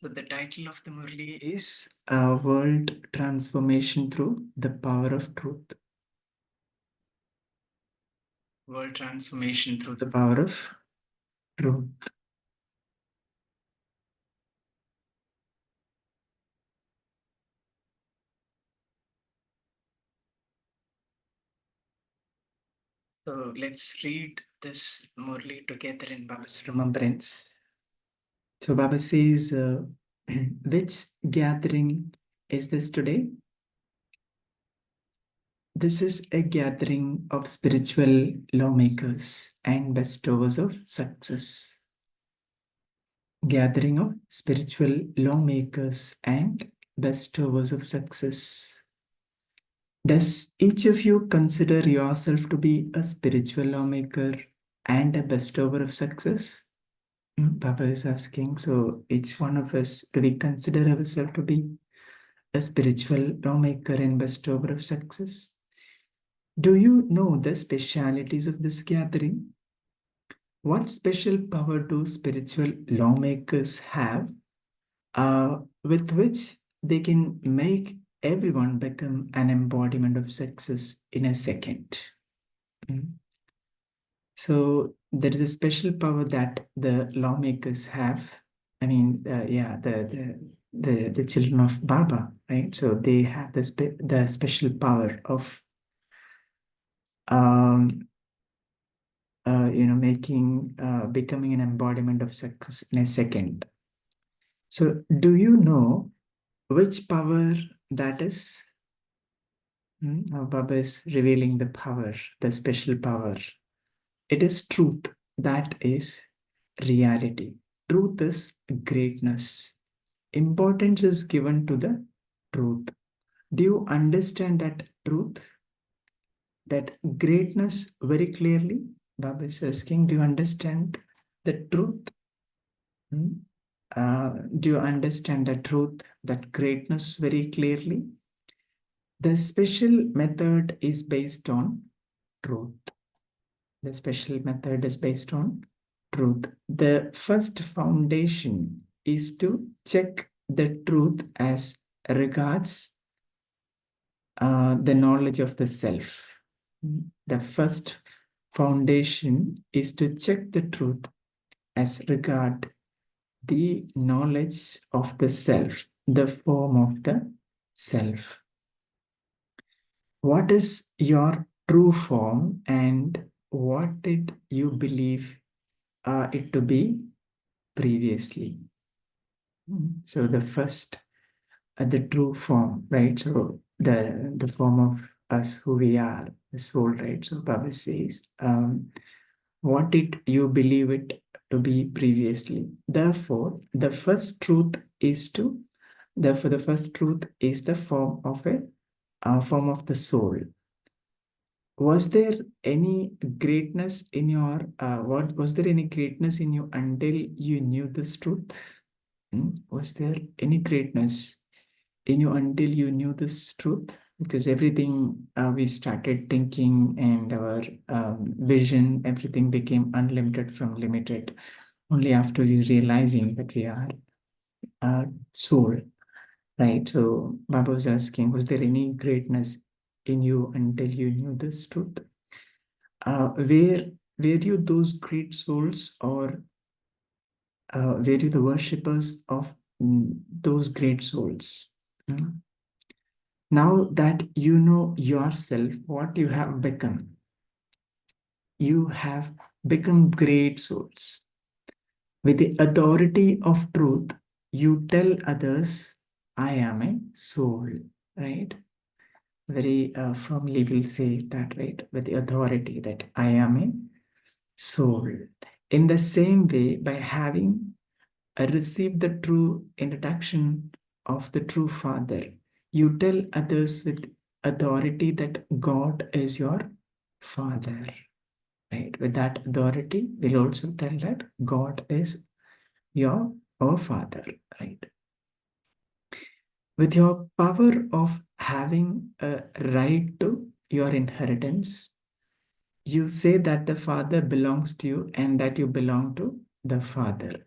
So the title of the Murli is World Transformation Through the Power of Truth. World Transformation Through the Power of Truth. So let's read this Murli together in Baba's remembrance. So Baba says, which gathering is this today? This is a gathering of spiritual lawmakers and bestowers of success. Gathering of spiritual lawmakers and bestowers of success. Does each of you consider yourself to be a spiritual lawmaker and a bestower of success? Baba is asking, so each one of us, do we consider ourselves to be a spiritual lawmaker and bestower of success? Do you know the specialities of this gathering? What special power do spiritual lawmakers have with which they can make everyone become an embodiment of success in a second? So there is a special power that the lawmakers have. I mean, the children of Baba, right? So they have the special power of becoming an embodiment of success in a second. So do you know which power that is? Now Baba is revealing the power, the special power. It is truth. That is reality. Truth is greatness. Importance is given to the truth. Do you understand that truth? That greatness very clearly? Baba is asking, do you understand the truth? Do you understand the truth, that greatness very clearly? The special method is based on truth. The special method is based on truth. The first foundation is to check the truth as regards the knowledge of the self. The first foundation is to check the truth as regard the knowledge of the self, the form of the self. What is your true form and what did you believe it to be previously? So the first, the true form, right? So the form of us, who we are, the soul, right? So Baba says, what did you believe it to be previously? Therefore, the first truth is the first truth is the form of form of the soul. Was there any greatness in your what was there any greatness in you until you knew this truth? Was there any greatness in you until you knew this truth? Because everything we started thinking and our vision, everything became unlimited from limited only after you realizing that we are soul, right? So Baba was asking, was there any greatness in you until you knew this truth? Were you those great souls, or were you the worshippers of those great souls? Now that you know yourself, what you have become, you have become great souls. With the authority of truth, you tell others, I am a soul, right? Very firmly will say that, right? With the authority that I am a soul. In the same way, by having received the true introduction of the true Father, you tell others with authority that God is your Father. Right? With that authority, we'll also tell that God is our Father. Right? With your power of having a right to your inheritance, you say that the Father belongs to you and that you belong to the Father.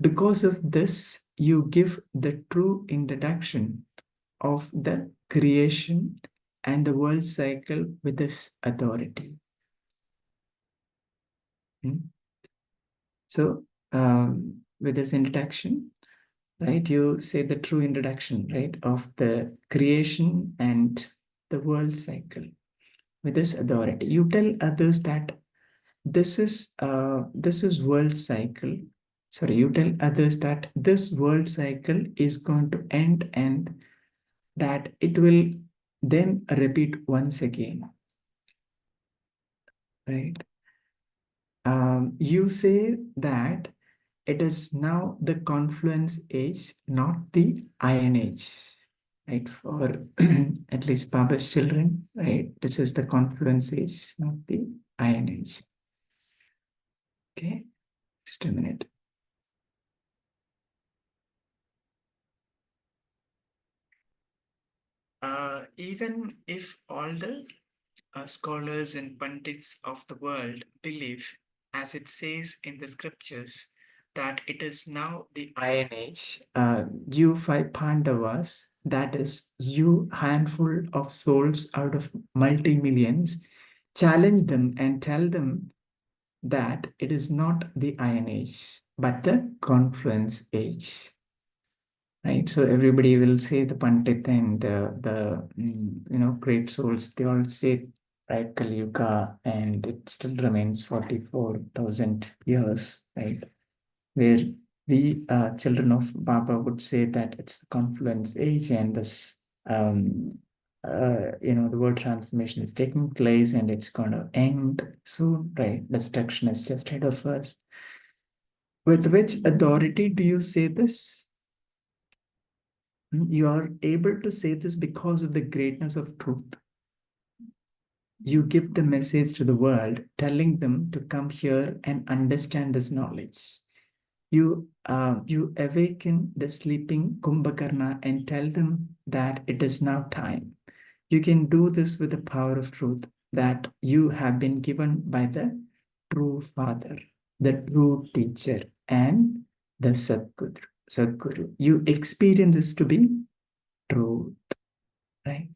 Because of this, you give the true introduction of the creation and the world cycle with this authority. So, with this introduction, right, you say the true introduction, right, of the creation and the world cycle with this authority. You tell others that this is world cycle. Sorry, you tell others that this world cycle is going to end and that it will then repeat once again, right? You say that it is now the confluence age, not the iron age, right? For at least Baba's children, right? This is the confluence age, not the iron age. Okay, just a minute. Even if all the scholars and pundits of the world believe, as it says in the scriptures, that it is now the Iron Age, you five Pandavas, that is, you handful of souls out of multi-millions, challenge them and tell them that it is not the Iron Age, but the Confluence Age. Right, so everybody will say the Pandit and great souls. They all say right Kali Yuga, and it still remains 44,000 years, right? Where we children of Baba would say that it's the confluence age, and this the world transformation is taking place, and it's going to end soon, right? Destruction is just ahead of us. With which authority do you say this? You are able to say this because of the greatness of truth. You give the message to the world, telling them to come here and understand this knowledge. You awaken the sleeping Kumbhakarna and tell them that it is now time. You can do this with the power of truth that you have been given by the true Father, the true teacher, and the Sadguru. You experience this to be true. Right?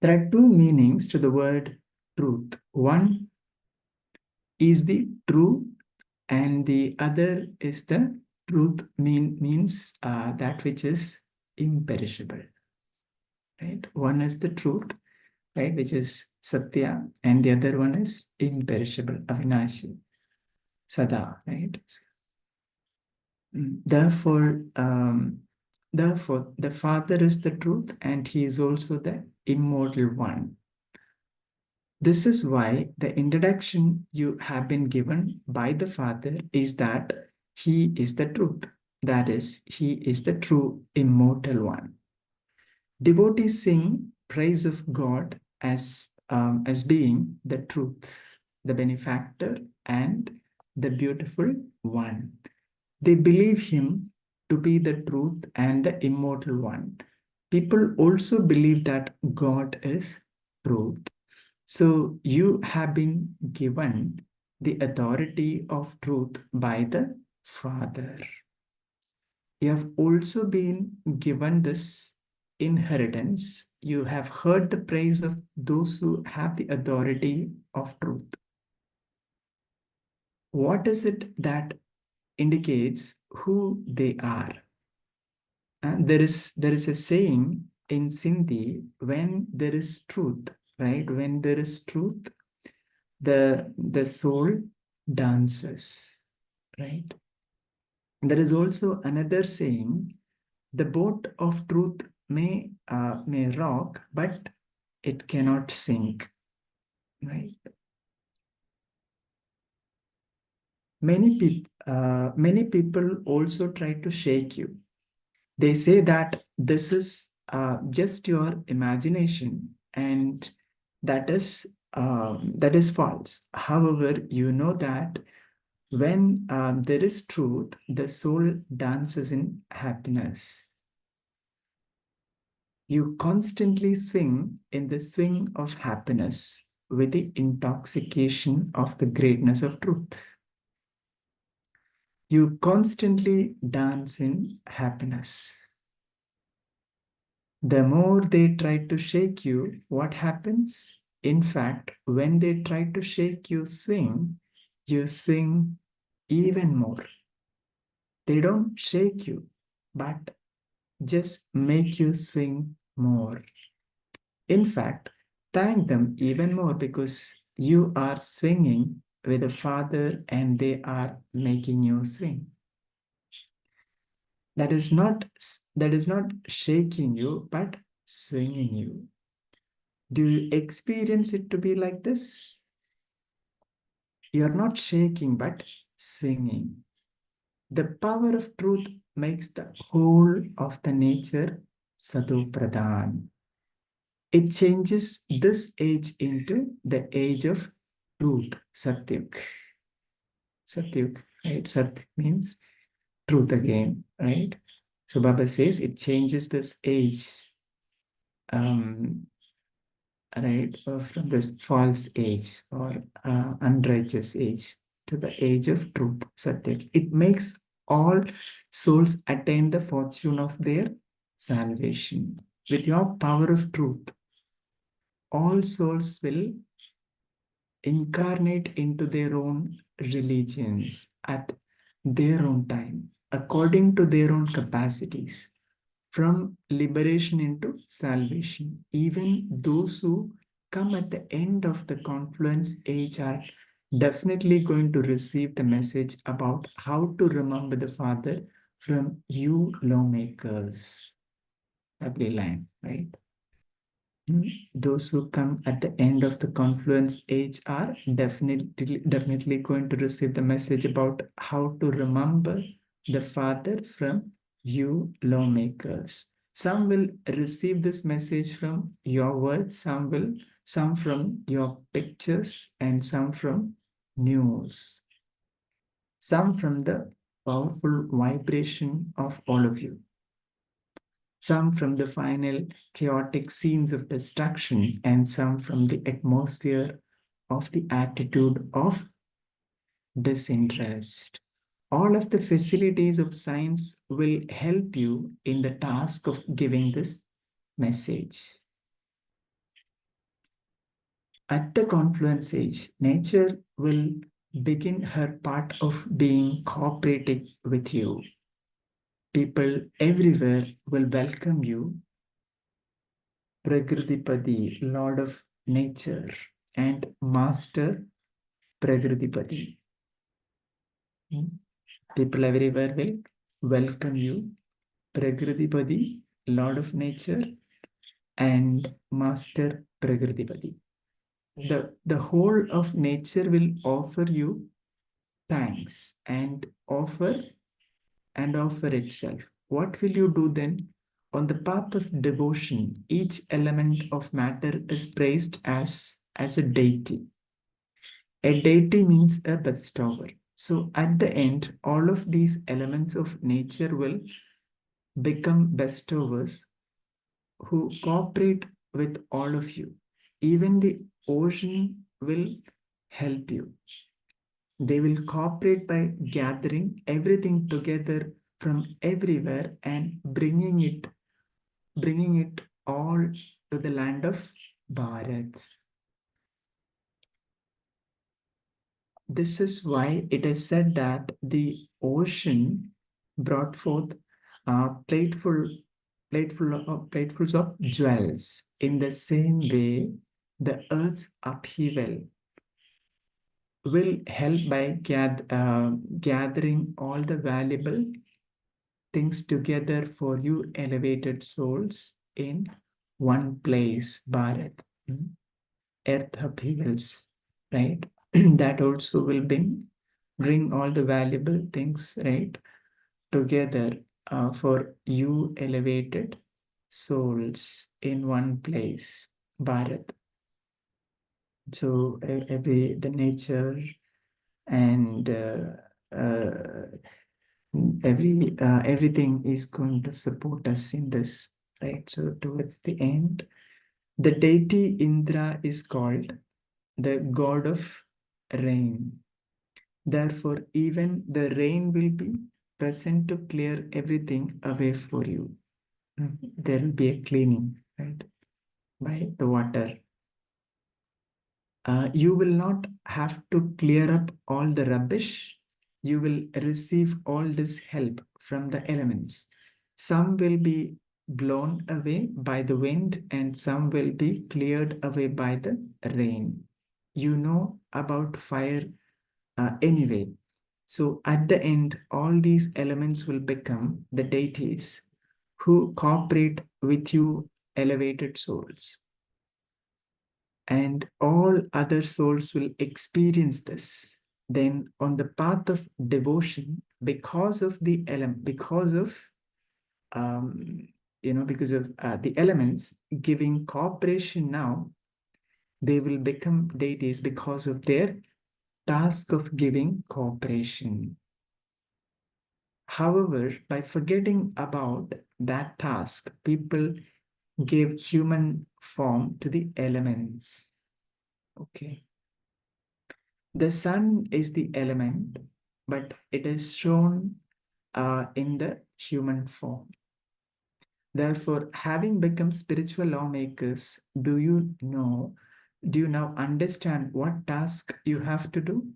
There are two meanings to the word truth. One is the true, and the other is the truth means that which is imperishable. Right? One is the truth, right, which is Satya, and the other one is imperishable, Avinashi, Sada, right? Therefore, the Father is the truth, and He is also the immortal one. This is why the introduction you have been given by the Father is that He is the truth. That is, He is the true immortal one. Devotees sing praise of God as being the truth, the benefactor, and the beautiful one. They believe Him to be the truth and the immortal one. People also believe that God is truth. So you have been given the authority of truth by the Father. You have also been given this inheritance. You have heard the praise of those who have the authority of truth. What is it that indicates who they are? There is a saying in Sindhi, when there is truth, right? When there is truth, the soul dances, right? There is also another saying, the boat of truth may rock, but it cannot sink, right? Many people also try to shake you. They say that this is just your imagination, and that is false. However, you know that when there is truth, the soul dances in happiness. You constantly swing in the swing of happiness with the intoxication of the greatness of truth. You constantly dance in happiness. The more they try to shake you, what happens? In fact, when they try to shake you swing even more. They don't shake you, but just make you swing more. In fact, thank them even more because you are swinging with the Father and they are making you swing. That is not shaking you, but swinging you. Do you experience it to be like this? You're not shaking, but swinging. The power of truth makes the whole of the nature Sadhu Pradhan. It changes this age into the age of truth, Satyuk. Satyuk, right? Sat means truth again, right? So Baba says it changes this age, um, right, from this false age or unrighteous age to the age of truth, Satyuk. It makes all souls attain the fortune of their salvation. With your power of truth, all souls will incarnate into their own religions at their own time, according to their own capacities, from liberation into salvation. Even those who come at the end of the confluence age are definitely going to receive the message about how to remember the Father from you lawmakers. Lovely line, right? Those who come at the end of the confluence age are definitely going to receive the message about how to remember the Father from you lawmakers. Some will receive this message from your words, some from your pictures, and some from news, some from the powerful vibration of all of you, some from the final chaotic scenes of destruction, and some from the atmosphere of the attitude of disinterest. All of the facilities of science will help you in the task of giving this message. At the confluence age, nature will begin her part of being cooperating with you. People everywhere will welcome you, Prakriti, Lord of Nature, and Master Prakriti. People everywhere will welcome you, Prakriti, Lord of Nature, and Master Prakriti. The whole of nature will offer you thanks and offer itself. What will you do then? On the path of devotion, each element of matter is praised as a deity. A deity means a bestower. So at the end, all of these elements of nature will become bestowers who cooperate with all of you. Even the ocean will help you. They will cooperate by gathering everything together from everywhere and bringing it all to the land of Bharat. This is why it is said that the ocean brought forth platefuls of jewels. In the same way, the earth's upheaval will help by gathering all the valuable things together for you elevated souls in one place, Bharat. Earth upheavals, right? That also will bring all the valuable things, right, together for you elevated souls in one place, Bharat. So the nature and uh, everything is going to support us in this, right? So towards the end, the deity Indra is called the god of rain. Therefore, even the rain will be present to clear everything away for you. There will be a cleaning, right, by the water. You will not have to clear up all the rubbish. You will receive all this help from the elements. Some will be blown away by the wind, and some will be cleared away by the rain. You know about fire anyway. So at the end, all these elements will become the deities who cooperate with you, elevated souls. And all other souls will experience this. Then on the path of devotion, because of the element, um, because of the elements giving cooperation now, they will become deities because of their task of giving cooperation. However, by forgetting about that task, people gave human form to the elements. Okay. The sun is the element, but it is shown in the human form. Therefore, having become spiritual lawmakers, do you now understand what task you have to do?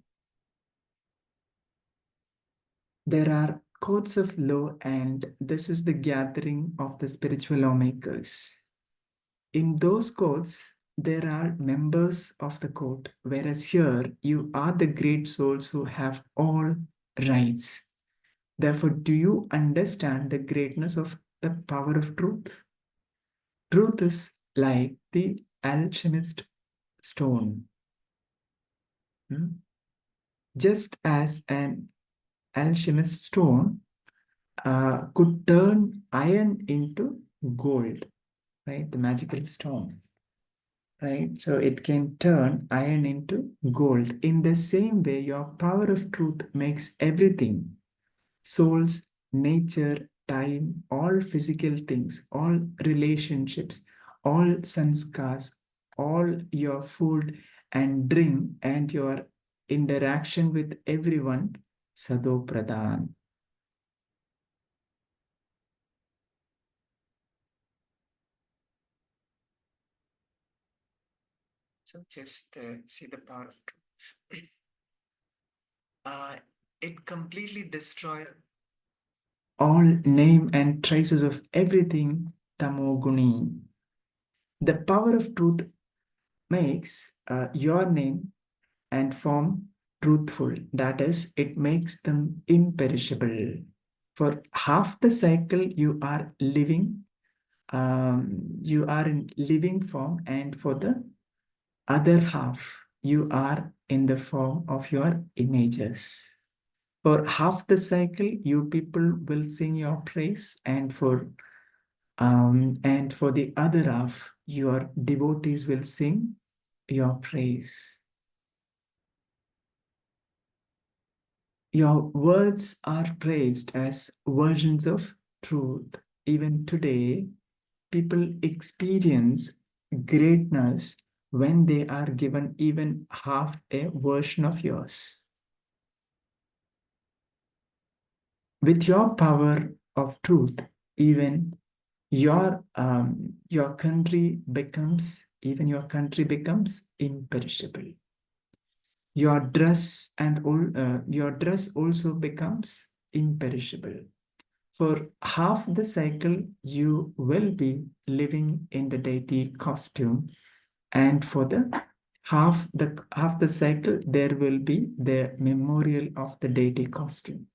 There are courts of law, and this is the gathering of the spiritual lawmakers. In those courts, there are members of the court, whereas here you are the great souls who have all rights. Therefore, do you understand the greatness of the power of truth? Truth is like the alchemist stone. Just as an alchemist stone could turn iron into gold, right? The magical stone, right? So it can turn iron into gold. In the same way, your power of truth makes everything, souls, nature, time, all physical things, all relationships, all sanskars, all your food and drink, and your interaction with everyone, Sado Pradhan. So just see the power of truth. Uh, it completely destroys all name and traces of everything tamoguni. The power of truth makes your name and form truthful. That is, it makes them imperishable. For half the cycle you are living, you are in living form, and for the other half, you are in the form of your images. For half the cycle, you people will sing your praise, and for the other half, your devotees will sing your praise. Your words are praised as versions of truth. Even today, people experience greatness when they are given even half a version of yours. With your power of truth, even your country becomes imperishable. Your dress also becomes imperishable. For half the cycle, you will be living in the deity costume, and for the half the cycle, there will be the memorial of the deity costume.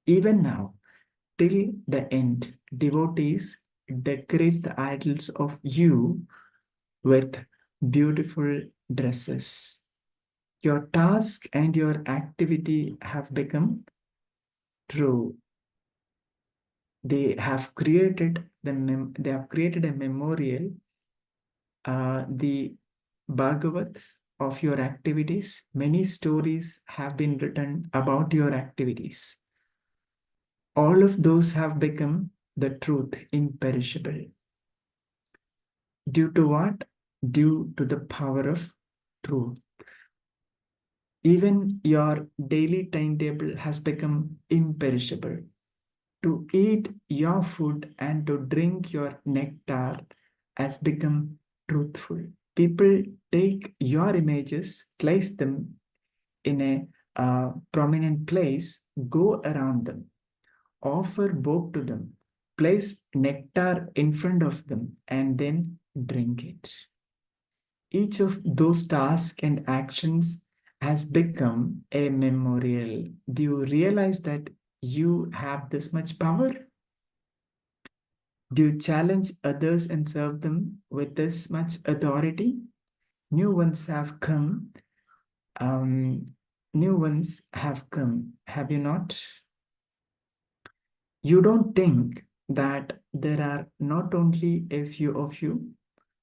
Even now, till the end, devotees decorate the idols of you with beautiful dresses. Your task and your activity have become true. They have created a memorial, the Bhagavat of your activities. Many stories have been written about your activities. All of those have become the truth, imperishable. Due to what? Due to the power of truth. Even your daily timetable has become imperishable. To eat your food and to drink your nectar has become truthful. People take your images, place them in a prominent place, go around them, offer both to them, place nectar in front of them, and then drink it. Each of those tasks and actions has become a memorial. Do you realize that you have this much power? Do you challenge others and serve them with this much authority? New ones have come. Um, New ones have come. Have you not? You don't think that there are not only a few of you,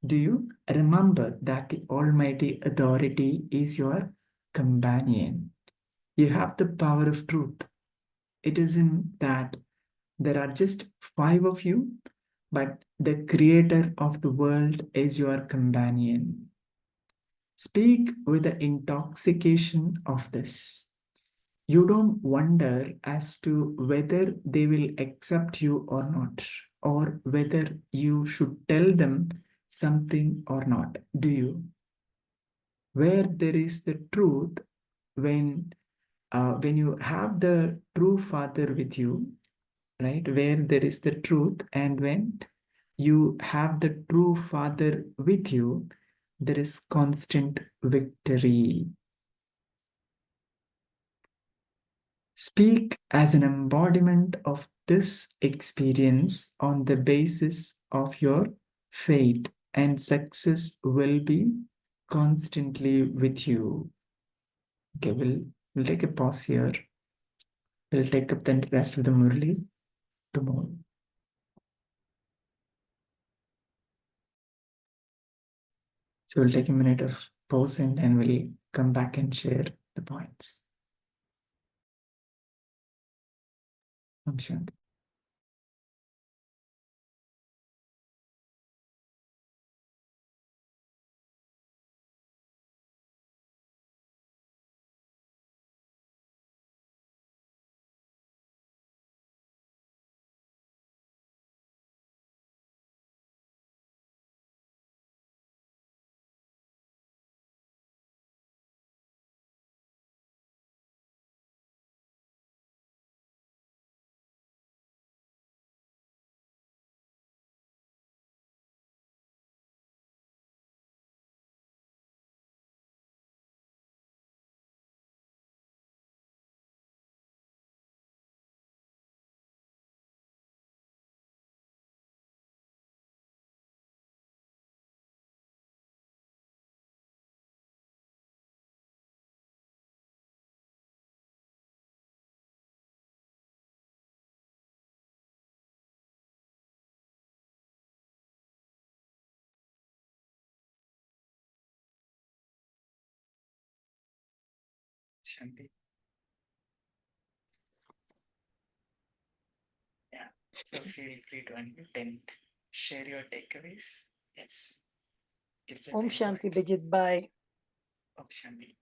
do you? Remember that the Almighty Authority is your companion. You have the power of truth. It isn't that there are just five of you, but the Creator of the world is your companion. Speak with the intoxication of this. You don't wonder as to whether they will accept you or not, or whether you should tell them something or not, do you? Where there is the truth, when you have the true Father with you, right? Where there is the truth, and when you have the true Father with you, there is constant victory. Speak as an embodiment of this experience on the basis of your faith, and success will be constantly with you. Okay, we'll take a pause here. We'll take up the rest of the Murli tomorrow. So we'll take a minute of pause and then we'll come back and share the points. I'm sure. Shanti. Yeah. So feel free to unmute and share your takeaways. Yes. It's a Om time. Go Shanti, ahead. Bijit Bhai. Om Shanti.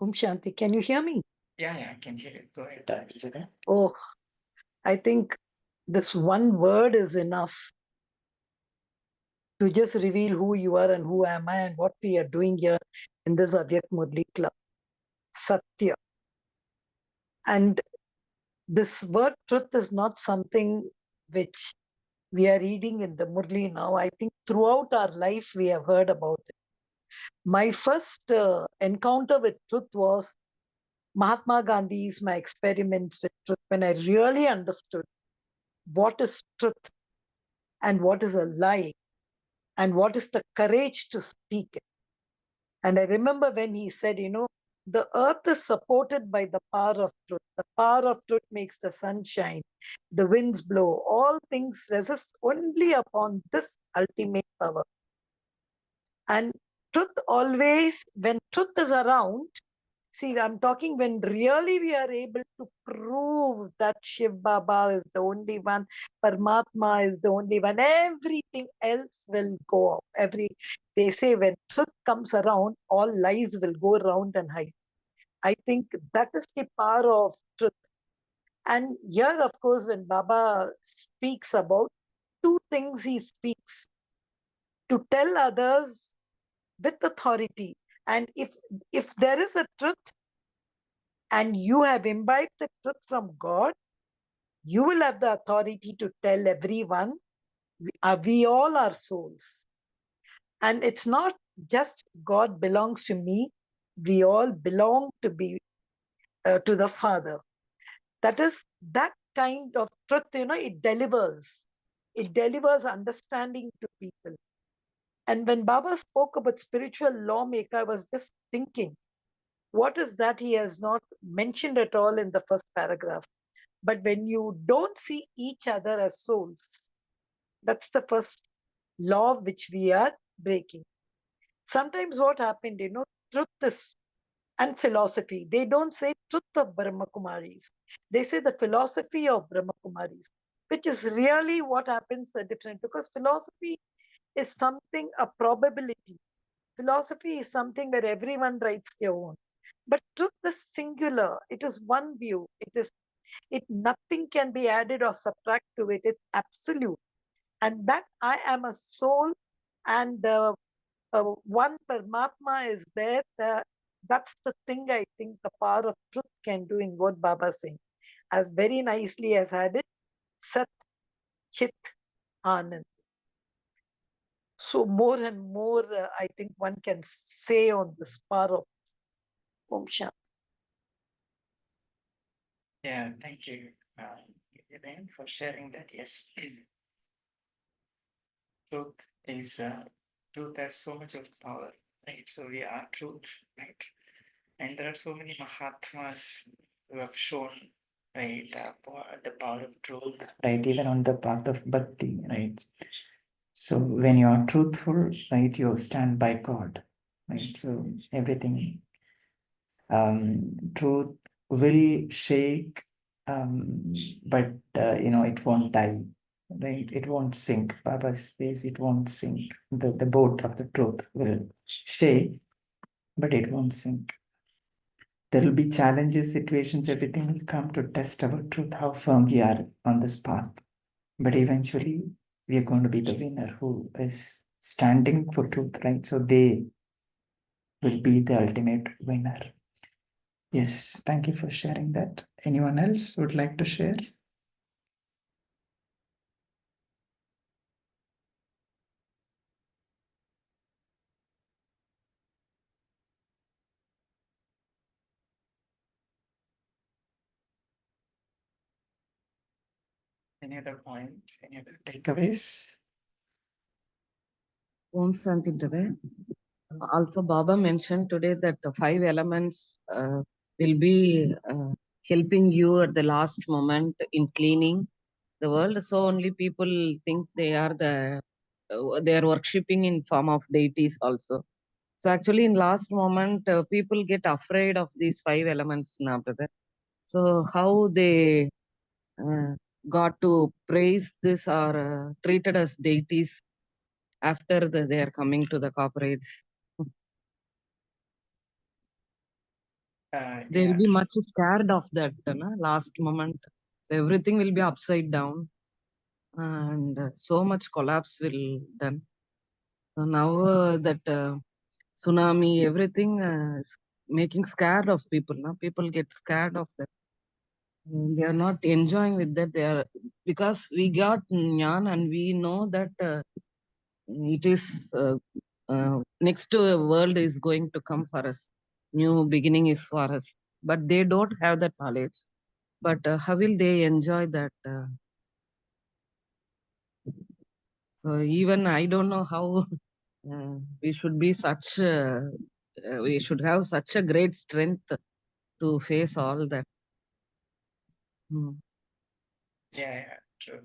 Om Shanti. Can you hear me? Yeah, I can hear it. Go ahead. Is it okay? Oh, I think this one word is enough to just reveal who you are and who am I and what we are doing here in this Avyak Murli Club. Satya. And this word truth is not something which we are reading in the Murli now. I think throughout our life we have heard about it. My first encounter with truth was Mahatma Gandhi's My Experiments with Truth, when I really understood what is truth and what is a lie and what is the courage to speak it. And I remember when he said, the earth is supported by the power of truth. The power of truth makes the sun shine, the winds blow, all things resist only upon this ultimate power. And truth always, when truth is around, See, I'm talking when really we are able to prove that Shiv Baba is the only one, Paramatma is the only one, everything else will go off. They say when truth comes around, all lies will go around and hide. I think that is the power of truth. And here, of course, when Baba speaks about two things, he speaks to tell others with authority. And if there is a truth and you have imbibed the truth from God, you will have the authority to tell everyone, we all are souls. And it's not just God belongs to me, we all belong to the Father. That is that kind of truth, it delivers. It delivers understanding to people. And when Baba spoke about spiritual lawmaker, I was just thinking, what is that he has not mentioned at all in the first paragraph? But when you don't see each other as souls, that's the first law which we are breaking. Sometimes what happened, truth is, and philosophy, they don't say truth of Brahma Kumaris. They say the philosophy of Brahma Kumaris, which is really what happens different, because philosophy is something, a probability. Philosophy is something where everyone writes their own. But truth is singular. It is one view. Nothing can be added or subtract to it. It's absolute. And that I am a soul, and the one Paramatma is there. That's the thing I think the power of truth can do in what Baba is saying. As very nicely has had it, Sat Chit Anand. So more and more, I think one can say on this power of Om Shanti. Yeah, thank you, Elaine, for sharing that. Yes, truth is truth has so much of power, right? So we are truth, right? And there are so many Mahatmas who have shown, right, the power of truth, right, even on the path of bhakti, right? So when you are truthful, right, you stand by God, right? So everything, truth will shake, but it won't die, right? It won't sink. Baba says it won't sink. The boat of the truth will shake, but it won't sink. There will be challenges, situations, everything will come to test our truth, how firm we are on this path. But eventually, we are going to be the winner who is standing for truth, right? So they will be the ultimate winner. Yes, thank you for sharing that. Anyone else would like to share? Any other points? Any other takeaways? Om Shanti brother. Also, Baba mentioned today that the 5 elements will be helping you at the last moment in cleaning the world. So only people think they are worshipping in form of deities also. So actually, in last moment, people get afraid of these 5 elements now, brother. So how they got to praise this or treated as deities after they are coming to the corporates. They will be much scared of that last moment. So everything will be upside down and so much collapse will done. So now that tsunami, everything is making scared of people. Now people get scared of that. They are not enjoying with that. They are, because we got Jnana and we know that it is next world is going to come for us. New beginning is for us. But they don't have that knowledge. But how will they enjoy that? So even I don't know how we should be such. We should have such a great strength to face all that. Yeah, true.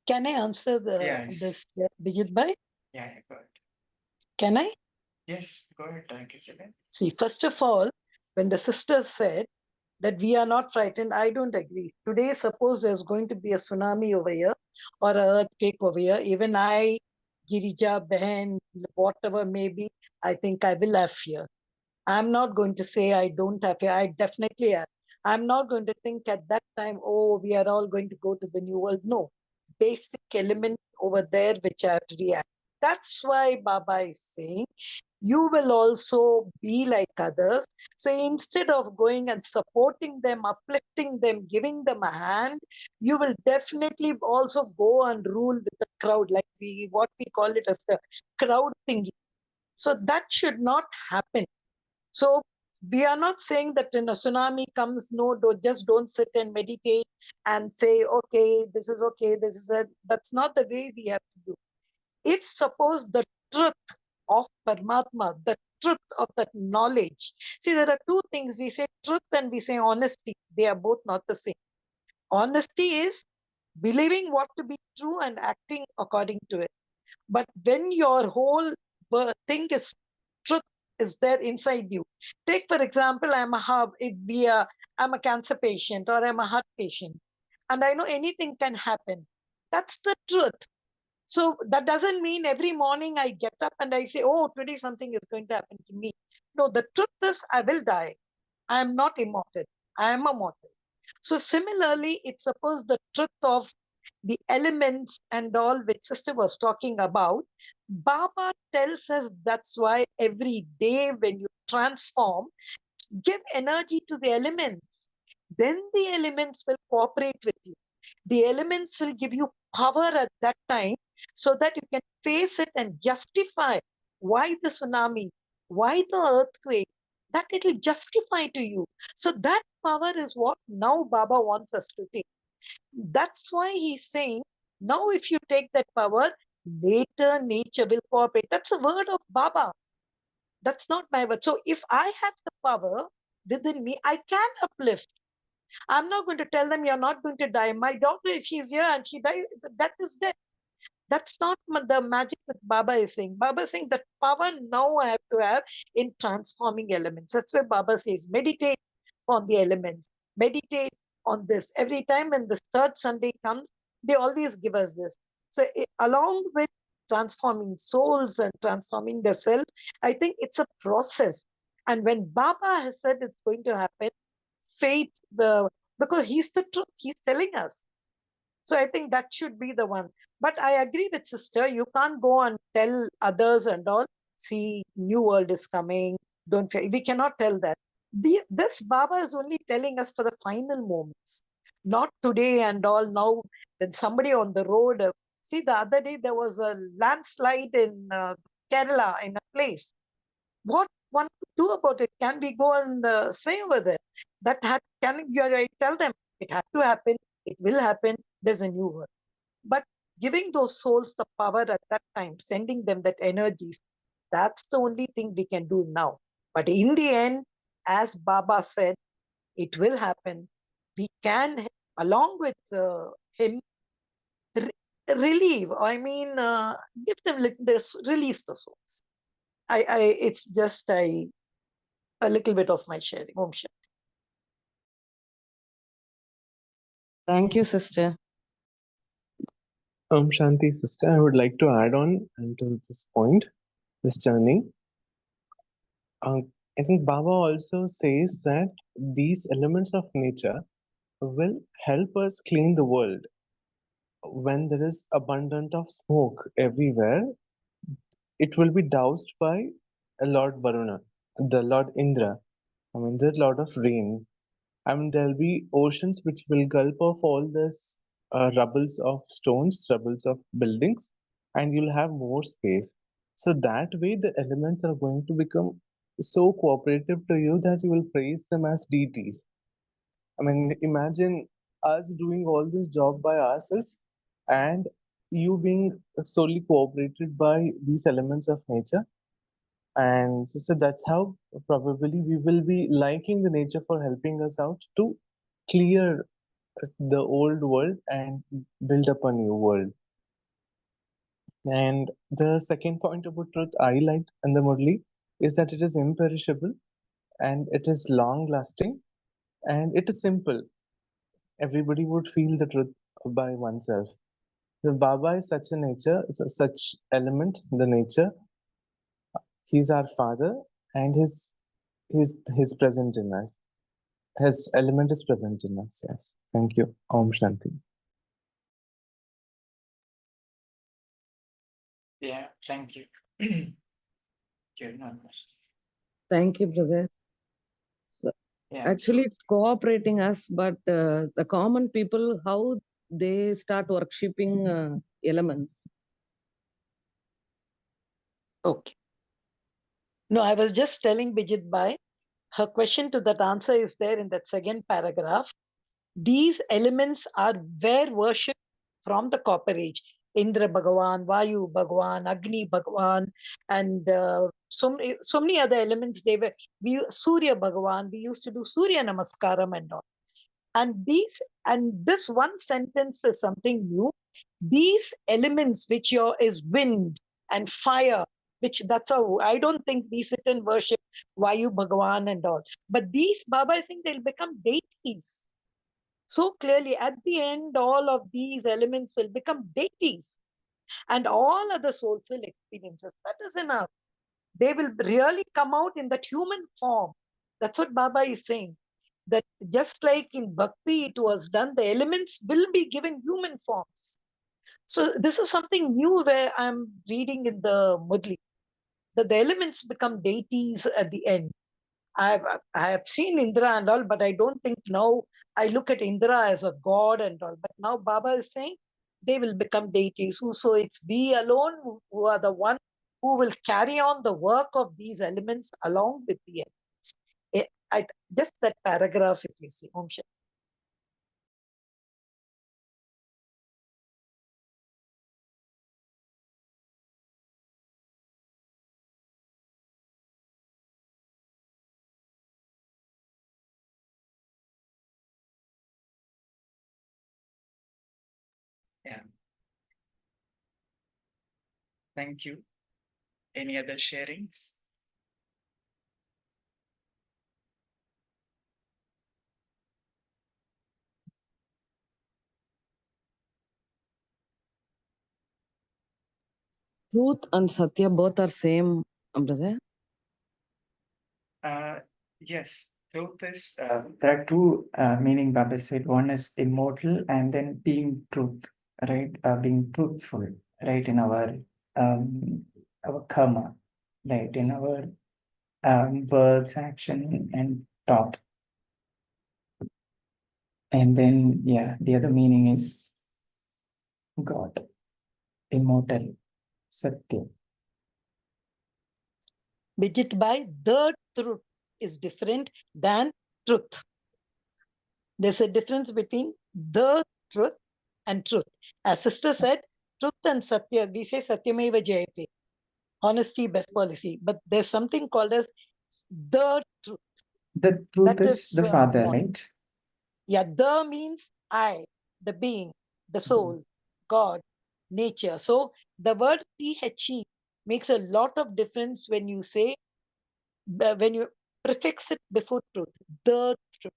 Can I answer this, Bijit Bhai? Yeah, go ahead. Can I? Yes, go ahead, Kisabel. See, first of all, When the sisters said that we are not frightened, I don't agree. Today, suppose there's going to be a tsunami over here or an earthquake over here, even I, Girija, Behan, whatever may be, I think I will have fear. I'm not going to say I don't have fear. I definitely have. I'm not going to think at that time, oh, we are all going to go to the new world. No. Basic element over there which I have to react. That's why Baba is saying, you will also be like others. So instead of going and supporting them, uplifting them, giving them a hand, you will definitely also go and rule with the crowd, like what we call it as the crowd thingy. So that should not happen. So we are not saying that when a tsunami comes, no, just don't sit and meditate and say, okay, this is okay, this is that. That's not the way we have to do. If suppose the truth of Paramatma, the truth of that knowledge. See, there are two things. We say truth and we say honesty. They are both not the same. Honesty is believing what to be true and acting according to it. But when your whole thing is truth is there inside you. Take, for example, I'm a cancer patient or I'm a heart patient, and I know anything can happen. That's the truth. So that doesn't mean every morning I get up and I say, oh, today something is going to happen to me. No, the truth is I will die. I am not immortal. I am a mortal. So similarly, it's suppose the truth of the elements and all which sister was talking about, Baba tells us that's why every day when you transform, give energy to the elements. Then the elements will cooperate with you. The elements will give you power at that time so that you can face it and justify why the tsunami, why the earthquake, that it will justify to you. So that power is what now Baba wants us to take. That's why he's saying, now if you take that power, later nature will cooperate. That's a word of Baba. That's not my word. So if I have the power within me, I can uplift. I'm not going to tell them you're not going to die. My daughter, if she's here and she dies, that is dead. That's not the magic that Baba is saying. Baba is saying that power now I have to have in transforming elements. That's why Baba says, meditate on the elements, meditate on this. Every time when the third Sunday comes, they always give us this. So along with transforming souls and transforming the self, I think it's a process. And when Baba has said it's going to happen, faith, because he's the truth, he's telling us. So I think that should be the one. But I agree with sister, you can't go and tell others and all, see, new world is coming, don't fear. We cannot tell that. This Baba is only telling us for the final moments, not today and all. Now, when somebody on the road, see, the other day there was a landslide in Kerala in a place. What one could do about it? Can we go and say over there that I tell them it had to happen, it will happen, there's a new world. But giving those souls the power at that time, sending them that energies, that's the only thing we can do now. But in the end, as Baba said, it will happen. We can, along with him, relieve. I mean, give them this, release the souls. It's just a little bit of my sharing. Om Shanti. Thank you, sister. Shanti, sister, I would like to add on to this point, this journey. I think Baba also says that these elements of nature will help us clean the world. When there is abundant of smoke everywhere, it will be doused by Lord Varuna, the Lord Indra, the Lord of rain. There'll be oceans which will gulp off all this rubbles of stones, rubbles of buildings, and you'll have more space. So that way, the elements are going to become so cooperative to you that you will praise them as deities. Imagine us doing all this job by ourselves and you being solely cooperated by these elements of nature. And so that's how probably we will be liking the nature for helping us out to clear the old world and build up a new world. And the second point about truth I liked in the Murli is that it is imperishable and it is long lasting, and it is simple. Everybody would feel the truth by oneself. The Baba is such a nature, such element, the nature. He's our father, and his present in us. His element is present in us. Yes. Thank you. Om Shanti. Yeah, thank you. You're not much. Thank you, brother. So, Yeah, actually, it's cooperating us, but the common people, how they start worshipping elements. Okay. No, I was just telling Bijit Bhai, her question to that answer is there in that second paragraph. These elements are where worship from the Copper Age. Indra Bhagavan, Vayu Bhagavan, Agni Bhagavan, and so many other elements. Surya Bhagavan. We used to do Surya Namaskaram and all. And this one sentence is something new. These elements, which is wind and fire, which that's how I don't think we sit and worship Vayu Bhagavan and all. But these Baba is saying they'll become deities. So clearly, at the end, all of these elements will become deities, and all other souls will experience it. That is enough. They will really come out in that human form. That's what Baba is saying. That just like in Bhakti it was done, the elements will be given human forms. So this is something new where I'm reading in the Murli, that the elements become deities at the end. I have seen Indra and all, but I don't think now I look at Indra as a god and all. But now Baba is saying they will become deities. So it's we alone who are the one who will carry on the work of these elements along with the elements. Just that paragraph, if you see, Om Shanti. Yeah. Thank you. Any other sharings? Truth and Satya both are same, brother. Yes, truth is, there are two meaning Baba said. One is immortal and then being truth, right? Being truthful, right? In our karma, right? In our words, action, and thought. And then, yeah, the other meaning is God, immortal, Satya. Bijit Bhai, the truth is different than truth. There's a difference between the truth and truth. As sister said, truth and Satya, we say Satyameva Jayate, honesty, best policy. But there's something called as the truth. The truth That is is the Father, more. right? Yeah, the means I, the being, the soul, God, nature. So the word THE makes a lot of difference when you say, when you prefix it before truth, the truth.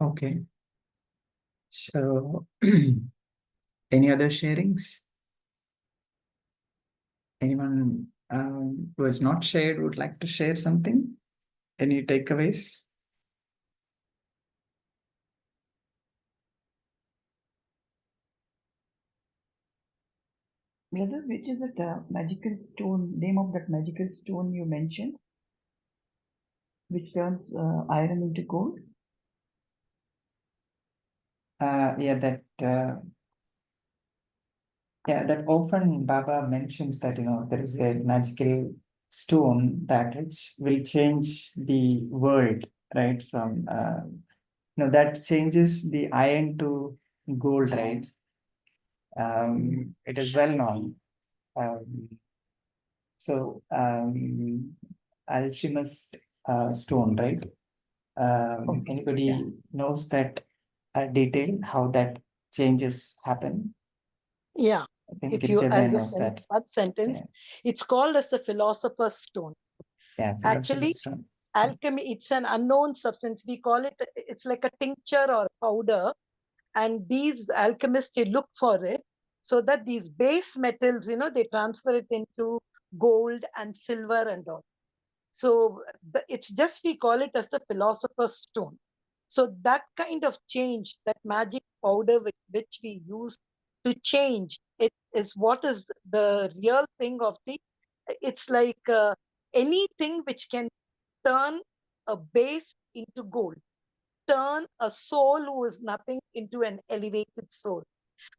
Okay. So, any other sharings? Anyone who has not shared would like to share something? Any takeaways? Brother, which is that magical stone, name of that magical stone you mentioned, which turns iron into gold? That often Baba mentions that, there is a magical stone that which will change the world, right? From, that changes the iron to gold, right? It is well known. Um, So alchemist stone, right? Okay. Anybody Yeah. knows that detail, how that changes happen? Yeah. I think If you, I'll Girija just knows finish that. that sentence. Yeah, It's called as the philosopher's stone. yeah, Actually, philosopher's stone. alchemy, it's an unknown substance. We call it, it's like a tincture or powder. And these alchemists, they look for it so that these base metals, they transfer it into gold and silver and all. So it's just, we call it as the philosopher's stone. So that kind of change, that magic powder which we use to change, it is what is the real thing of the, it's like anything which can turn a base into gold, turn a soul who is nothing into an elevated soul.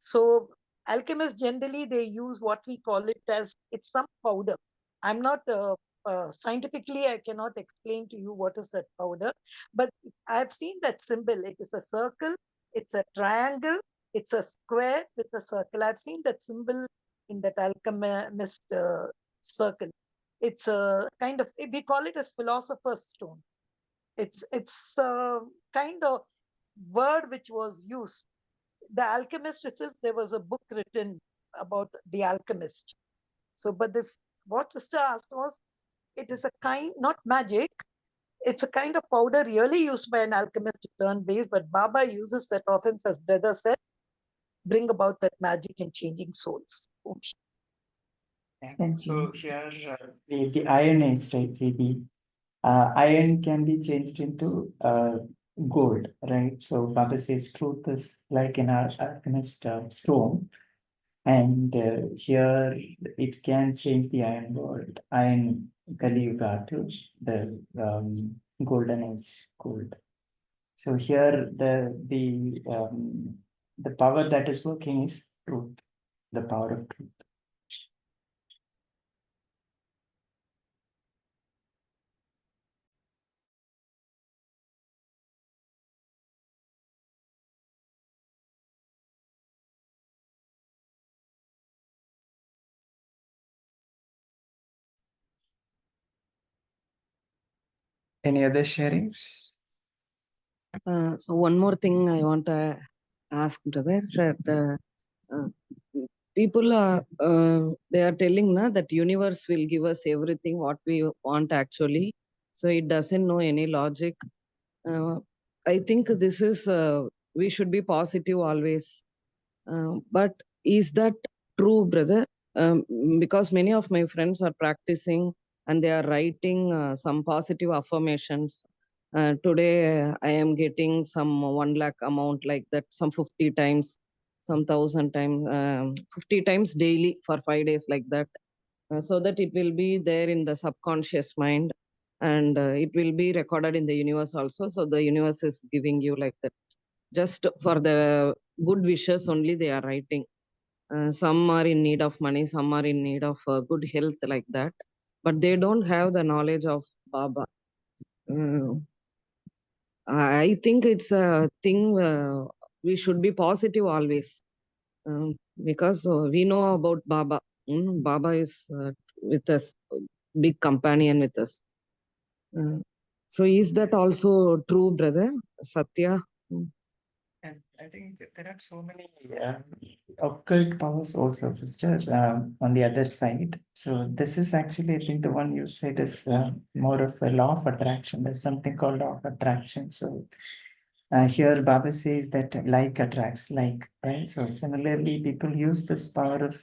So alchemists generally, they use what we call it as, it's some powder. I'm not scientifically, I cannot explain to you what is that powder, but I've seen that symbol. It is a circle, it's a triangle, it's a square with a circle. I've seen that symbol in that alchemist circle. It's a kind of, we call it as philosopher's stone. It's a kind of word which was used. The alchemist itself, there was a book written about the alchemist. So, but this, what sister asked was, it is a kind, not magic, it's a kind of powder really used by an alchemist to turn base, but Baba uses that often, as brother said, bring about that magic in changing souls. Okay. Yeah. Thank So you. here the iron is right. See, the iron can be changed into gold, right? So Baba says truth is like in our alchemist stone, and here it can change the iron world, iron Kali Yuga to the golden age gold. So here the power that is working is truth, the power of truth. Any other sharings? So one more thing I want to ask brother is that uh, people are they are telling na that universe will give us everything what we want actually. So it doesn't know any logic. I think this is we should be positive always. But is that true, brother? Because many of my friends are practicing and they are writing some positive affirmations. Today, I am getting some 1 lakh amount like that, some 50 times, some 1,000 times, 50 times daily for 5 days like that. So that it will be there in the subconscious mind and it will be recorded in the universe also. So the universe is giving you like that. Just for the good wishes only they are writing. Some are in need of money, some are in need of good health like that. But they don't have the knowledge of Baba. Uh, I think it's a thing we should be positive always because we know about Baba. Baba is with us, big companion with us. So is that also true, brother Satya? And I think that there are so many occult powers also, sister, on the other side. So this is actually, I think the one you said is more of a law of attraction. There's something called law of attraction. So here Baba says that like attracts like, right? So similarly, people use this power of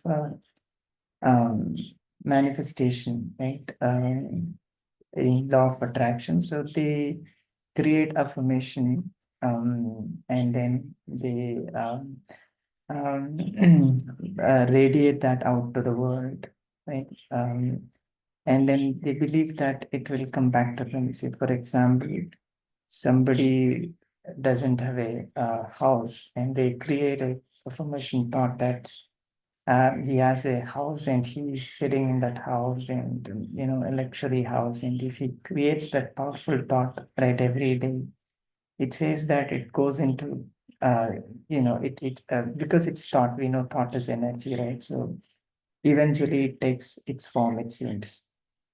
um, manifestation, right? In law of attraction. So they create affirmation and then they radiate that out to the world, right? And then they believe that it will come back to them. Say, for example, somebody doesn't have a house and they create a affirmation thought that he has a house and he's sitting in that house and a luxury house, and if he creates that powerful thought right every day, it says that it goes into it because it's thought, we know thought is energy, right? So eventually it takes its form, it seems.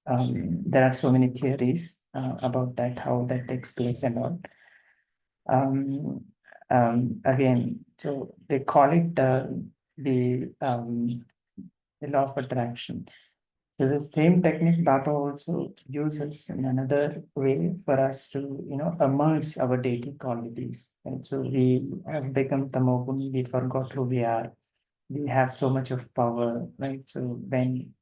There are so many theories about that, how that takes place and all. Again, so they call it the law of attraction. So the same technique Baba also uses in another way for us to, emerge our deity qualities. And so we have become tamoguni, we forgot who we are. We have so much of power, right? So when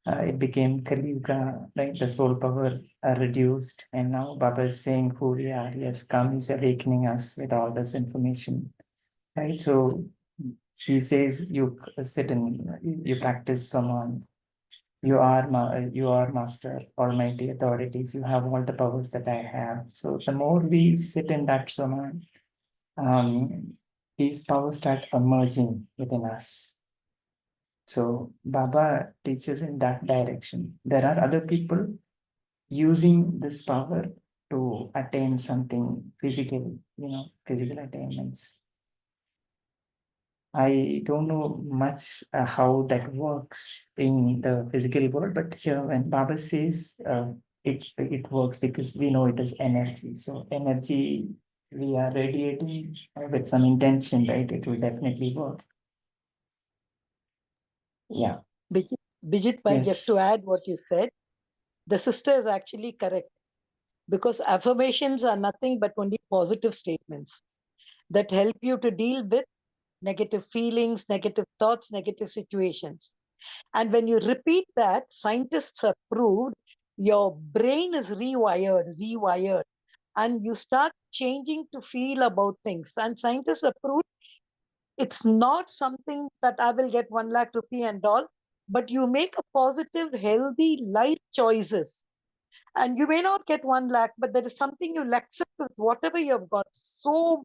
it became Kali Yuga, right? The soul power reduced, and now Baba is saying who we are. He has come, he's awakening us with all this information, right? So he says, you sit and you practice Saman. You are master, almighty authorities. You have all the powers that I have. So the more we sit in that Saman, these powers start emerging within us. So Baba teaches in that direction. There are other people using this power to attain something physical, physical attainments. I don't know much how that works in the physical world, but here when Baba says it works because we know it is energy. So energy we are radiating with some intention, right? It will definitely work. Yeah. Bijit, just to Yes. add what you said, the sister is actually correct, because affirmations are nothing but only positive statements that help you to deal with negative feelings, negative thoughts, negative situations. And when you repeat that, scientists have proved your brain is rewired, and you start changing to feel about things. And scientists have proved it's not something that I will get 1 lakh rupee and all, but you make a positive, healthy life choices. And you may not get 1 lakh, but there is something you'll accept with whatever you've got. So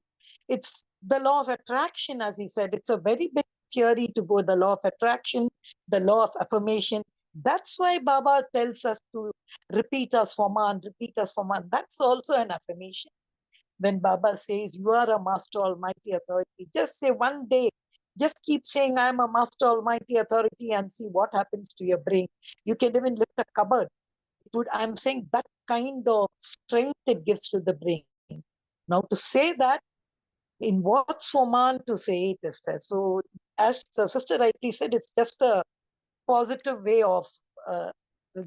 it's the law of attraction, as he said. It's a very big theory to go the law of attraction, the law of affirmation. That's why Baba tells us to repeat as Swaman, repeat as Swaman. That's also an affirmation. When Baba says, you are a master almighty authority, just say one day, just keep saying, I'm a master almighty authority, and see what happens to your brain. You can even lift a cupboard. I'm saying that kind of strength it gives to the brain. Now, to say that, in what's for man to say it is there. So, as the sister rightly said, it's just a positive way of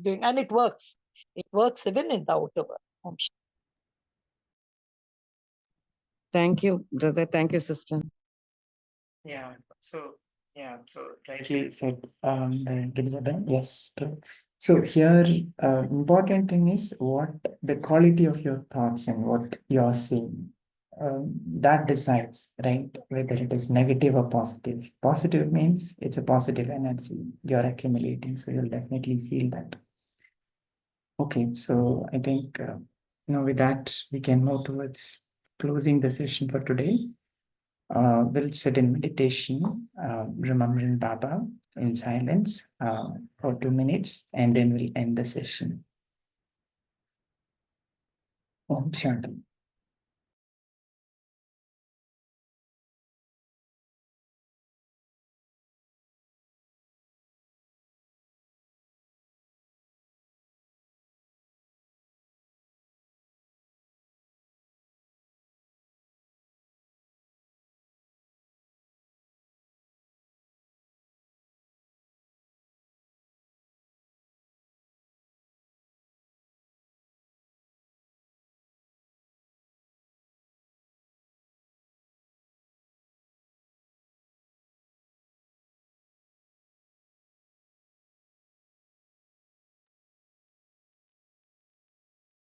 doing, and it works. It works even in the outer world. Thank you, brother. Thank you, sister. Yeah. So rightly said, by Elizabeth. Yes. True. So here, important thing is what the quality of your thoughts and what you're saying. That decides, right, whether it is negative or positive. Positive means it's a positive energy you're accumulating, so you'll definitely feel that. Okay, so I think with that we can move towards closing the session for today. We'll sit in meditation, remembering Baba in silence for 2 minutes, and then we'll end the session. Om Shanti.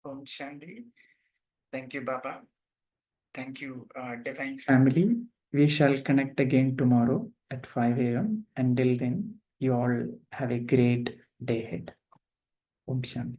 Om Shanti. Thank you, Baba. Thank you, Divine Family. We shall connect again tomorrow at 5 a.m. Until then, you all have a great day ahead. Om Shanti.